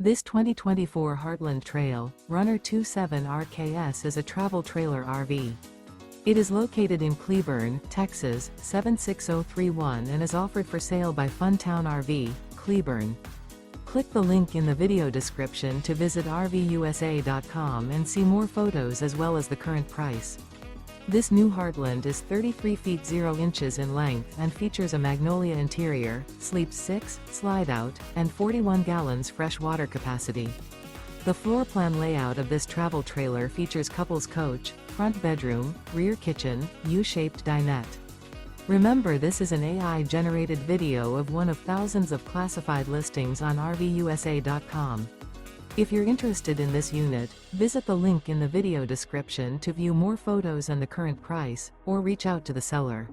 This 2024 Heartland Trail Runner 27 RKS is a travel trailer RV. It is located in Cleburne, Texas, 76031 and is offered for sale by Funtown RV, Cleburne. Click the link in the video description to visit RVUSA.com and see more photos as well as the current price. This new Heartland is 33 feet 0 inches in length and features a MAGNOLIA interior, sleeps 6, slide-out, and 41 gallons fresh water capacity. The floor plan layout of this travel trailer features couples coach, front bedroom, rear kitchen, U-shaped dinette. Remember, this is an AI-generated video of one of thousands of classified listings on RVUSA.com. If you're interested in this unit, visit the link in the video description to view more photos and the current price, or reach out to the seller.